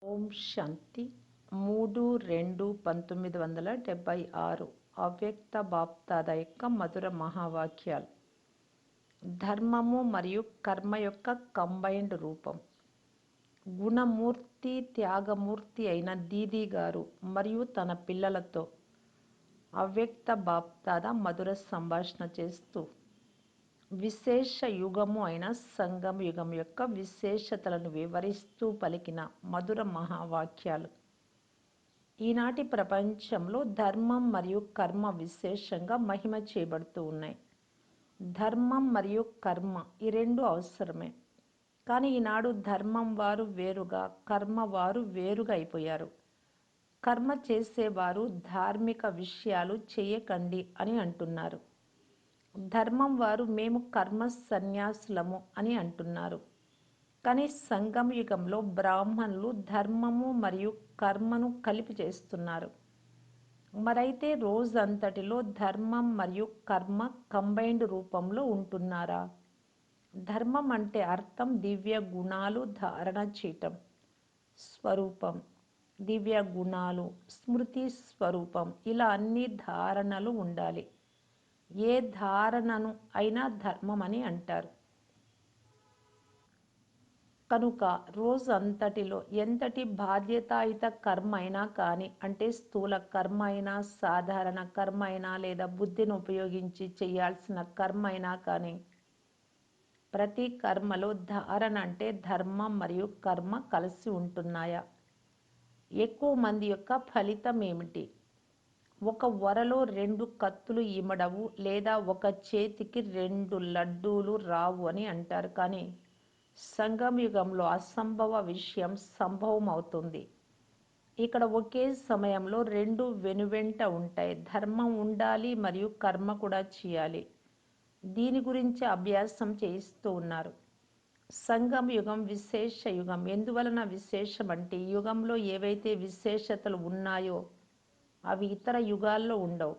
ఓం శాంతి 3-2-1976 అవ్యక్త బాప్దాద యొక్క మధుర మహావాక్యాలు. ధర్మము మరియు కర్మ యొక్క కంబైన్డ్ రూపం. గుణమూర్తి త్యాగమూర్తి అయిన దీదీ గారు మరియు తన పిల్లలతో అవ్యక్త బాప్దాద మధుర సంభాషణ చేస్తూ విశేష యుగము అయిన సంగమ యుగం యొక్క విశేషతలను వివరిస్తూ పలికిన మధుర మహావాక్యాలు. ఈనాటి ప్రపంచంలో ధర్మం మరియు కర్మ విశేషంగా మహిమ చేయబడుతూ ఉన్నాయి. ధర్మం మరియు కర్మ ఈ రెండు అవసరమే, కానీ ఈనాడు ధర్మం వారు వేరుగా, కర్మ వారు వేరుగా అయిపోయారు. కర్మ చేసేవారు ధార్మిక విషయాలు చేయకండి అని అంటున్నారు. ధర్మం వారు మేము కర్మ సన్యాసులము అని అంటున్నారు. కానీ సంగమ యుగంలో బ్రాహ్మణులు ధర్మము మరియు కర్మను కలిపి చేస్తున్నారు. మరైతే రోజంతటిలో ధర్మం మరియు కర్మ కంబైన్డ్ రూపంలో ఉంటున్నారా? ధర్మం అంటే అర్థం దివ్య గుణాలు ధారణ చేయటం, స్వరూపం, దివ్య గుణాలు, స్మృతి స్వరూపం, ఇలా అన్ని ధారణలు ఉండాలి. ఏ ధారణను అయినా ధర్మం అని అంటారు. కనుక రోజు అంతటిలో ఎంతటి బాధ్యతాయుత కర్మ అయినా కానీ, అంటే స్థూల కర్మ అయినా, సాధారణ కర్మ అయినా, లేదా బుద్ధిని ఉపయోగించి చేయాల్సిన కర్మ అయినా కానీ, ప్రతి కర్మలో ధారణ అంటే ధర్మం మరియు కర్మ కలిసి ఉంటున్నాయా? ఎక్కువ మంది యొక్క ఫలితం ఏమిటి? ఒక వరలో 2 కత్తులు ఇమడవు, లేదా ఒక చేతికి 2 లడ్డూలు రావు అని అంటారు. కానీ సంగమ యుగంలో అసంభవ విషయం సంభవం అవుతుంది. ఇక్కడ ఒకే సమయంలో 2 వెనువెంట ఉంటాయి. ధర్మం ఉండాలి మరియు కర్మ కూడా చేయాలి. దీని గురించి అభ్యాసం చేయిస్తూ ఉన్నారు. సంగమ యుగం విశేష యుగం. ఎందువలన విశేషం అంటే ఈ యుగంలో ఏవైతే విశేషతలు ఉన్నాయో అవి ఇతర యుగాల్లో ఉండవు.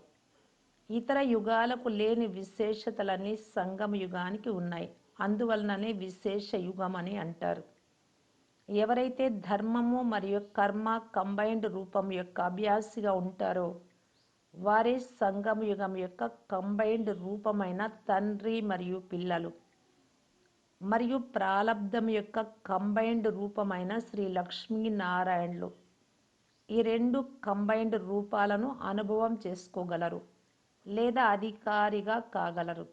ఇతర యుగాలకు లేని విశేషతలన్నీ సంగమ యుగానికి ఉన్నాయి. అందువలననే విశేష యుగం అని అంటారు. ఎవరైతే ధర్మము మరియు కర్మ కంబైన్డ్ రూపం యొక్క అభ్యాసిగా ఉంటారో వారే సంగమ యుగం యొక్క కంబైన్డ్ రూపమైన తండ్రి మరియు పిల్లలు, మరియు ప్రాలబ్ధం యొక్క కంబైన్డ్ రూపమైన శ్రీ లక్ష్మీనారాయణులు. ఈ 2 కంబైన్డ్ రూపాలను అనుభవం చేసుకోగలరు లేదా అధికారిగా కాగలరు.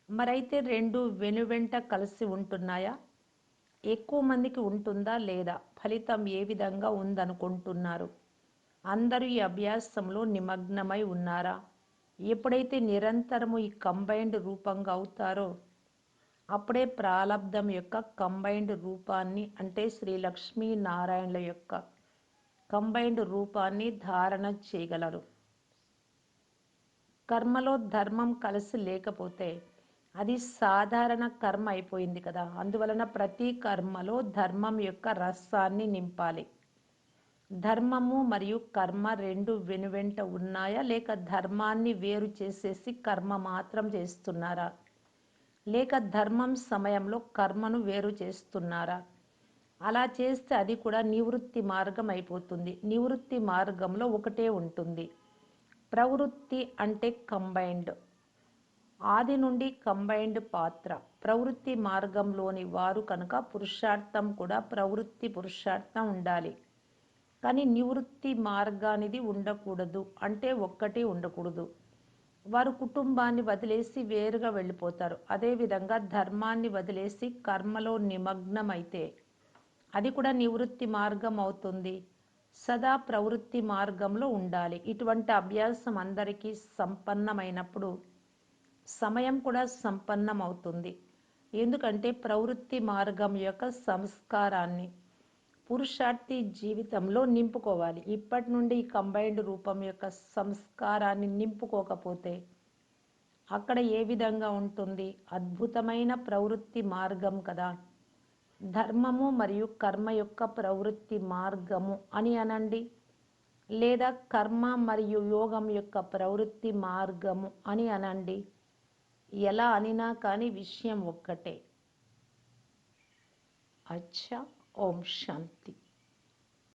మరైతే 2 వెనువెంట కలిసి ఉంటున్నాయా? ఎక్కువ మందికి ఉంటుందా లేదా? ఫలితం ఏ విధంగా ఉందనుకుంటున్నారు? అందరూ ఈ అభ్యాసంలో నిమగ్నమై ఉన్నారా? ఎప్పుడైతే నిరంతరము ఈ కంబైన్డ్ రూపంగా అవుతారో అప్పుడే ప్రాలబ్ధం యొక్క కంబైన్డ్ రూపాన్ని, అంటే శ్రీ లక్ష్మీనారాయణుల యొక్క కంబైన్డ్ రూపాన్ని ధారణ చేయగలరు. కర్మలో ధర్మం కలిసి లేకపోతే అది సాధారణ కర్మ అయిపోయింది కదా. అందువలన ప్రతి కర్మలో ధర్మం యొక్క రసాన్ని నింపాలి. ధర్మము మరియు కర్మ 2 వెనువెంట ఉన్నాయా, లేక ధర్మాన్ని వేరు చేసేసి కర్మ మాత్రం చేస్తున్నారా? లేక ధర్మం సమయంలో కర్మను వేరు చేస్తున్నారా? అలా చేస్తే అది కూడా నివృత్తి మార్గం అయిపోతుంది. నివృత్తి మార్గంలో ఒకటే ఉంటుంది. ప్రవృత్తి అంటే కంబైన్డ్, ఆది నుండి కంబైన్డ్ పాత్ర. ప్రవృత్తి మార్గంలోని వారు కనుక పురుషార్థం కూడా ప్రవృత్తి పురుషార్థం ఉండాలి. కానీ నివృత్తి మార్గానిది ఉండకూడదు, అంటే ఒక్కటే ఉండకూడదు. వారు కుటుంబాన్ని వదిలేసి వేరుగా వెళ్ళిపోతారు. అదేవిధంగా ధర్మాన్ని వదిలేసి కర్మలో నిమగ్నమైతే అది కూడా నివృత్తి మార్గం అవుతుంది. సదా ప్రవృత్తి మార్గంలో ఉండాలి. ఇటువంటి అభ్యాసం అందరికీ సంపన్నమైనప్పుడు సమయం కూడా సంపన్నం అవుతుంది. ఎందుకంటే ప్రవృత్తి మార్గం యొక్క సంస్కారాన్ని పురుషార్థి జీవితంలో నింపుకోవాలి. ఇప్పటి నుండి ఈ కంబైన్డ్ రూపం యొక్క సంస్కారాన్ని నింపుకోకపోతే అక్కడ ఏ విధంగా ఉంటుంది? అద్భుతమైన ప్రవృత్తి మార్గం కదా. ధర్మము మరియు కర్మ యొక్క ప్రవృత్తి మార్గము అని అనండి, లేదా కర్మ మరియు యోగం యొక్క ప్రవృత్తి మార్గము అని అనండి. ఎలా అనినా కానీ విషయం ఒక్కటే. అచ్చా, ఓం శాంతి.